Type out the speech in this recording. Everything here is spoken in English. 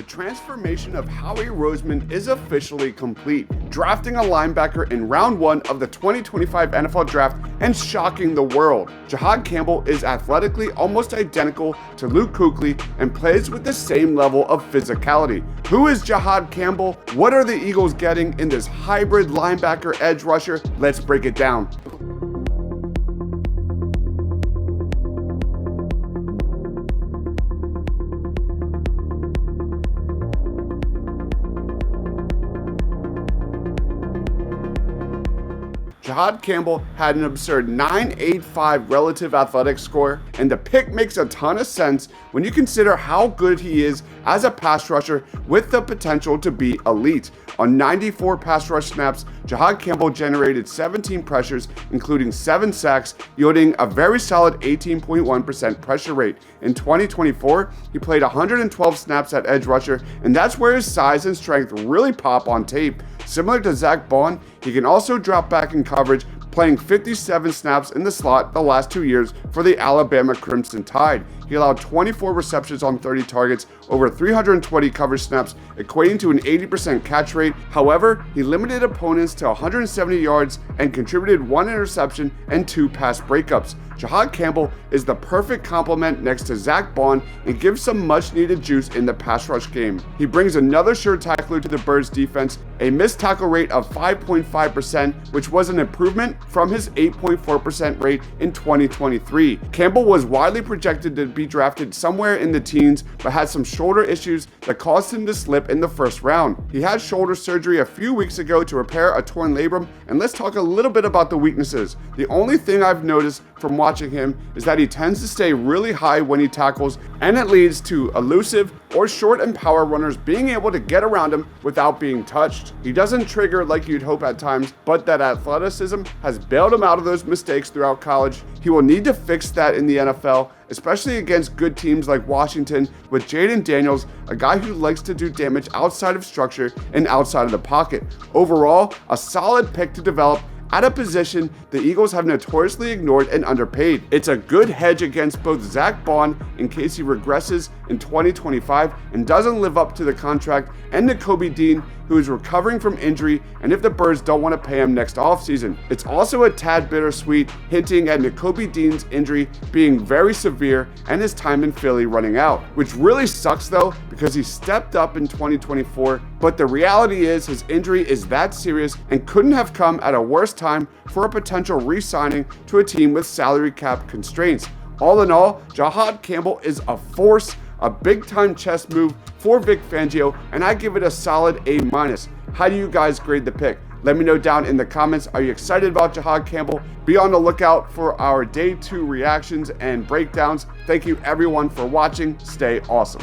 The transformation of Howie Roseman is officially complete, drafting a linebacker in round 1 of the 2025 NFL Draft and shocking the world. Jihaad Campbell is athletically almost identical to Luke Kuechly and plays with the same level of physicality. Who is Jihaad Campbell? What are the Eagles getting in this hybrid linebacker edge rusher? Let's break it down. Jihaad Campbell had an absurd 9.85 relative athletic score, and the pick makes a ton of sense when you consider how good he is as a pass rusher with the potential to be elite. On 94 pass rush snaps, Jihaad Campbell generated 17 pressures, including 7 sacks, yielding a very solid 18.1% pressure rate. In 2024, he played 112 snaps at edge rusher, and that's where his size and strength really pop on tape. Similar to Zack Bauns, he can also drop back in coverage, playing 57 snaps in the slot the last 2 years for the Alabama Crimson Tide. He allowed 24 receptions on 30 targets, over 320 coverage snaps, equating to an 80% catch rate. However, he limited opponents to 170 yards and contributed 1 interception and 2 pass breakups. Jihaad Campbell is the perfect complement next to Zack Bauns and gives some much needed juice in the pass rush game. He brings another sure tackler to the Birds defense, a missed tackle rate of 5.5%, which was an improvement from his 8.4% rate in 2023. Campbell was widely projected to be drafted somewhere in the teens, but had some shoulder issues that caused him to slip in the first round. He had shoulder surgery a few weeks ago to repair a torn labrum, and let's talk a little bit about the weaknesses. The only thing I've noticed from watching him is that he tends to stay really high when he tackles, and it leads to elusive or short and power runners being able to get around him without being touched. He doesn't trigger like you'd hope at times, but that athleticism has bailed him out of those mistakes throughout college. He will need to fix that in the NFL, especially against good teams like Washington with Jaden Daniels, a guy who likes to do damage outside of structure and outside of the pocket. Overall, a solid pick to develop at a position the Eagles have notoriously ignored and underpaid. It's a good hedge against both Zack Bauns in case he regresses in 2025 and doesn't live up to the contract, and Nakobe Dean, who is recovering from injury, and if the Birds don't want to pay him next offseason. It's also a tad bittersweet, hinting at Nakobe Dean's injury being very severe and his time in Philly running out, which really sucks though because he stepped up in 2024, but the reality is his injury is that serious and couldn't have come at a worse time for a potential re-signing to a team with salary cap constraints. All in all, Jihaad Campbell is a force, a big-time chess move for Vic Fangio, and I give it a solid A-. How do you guys grade the pick? Let me know down in the comments. Are you excited about Jihaad Campbell? Be on the lookout for our day 2 reactions and breakdowns. Thank you everyone for watching. Stay awesome.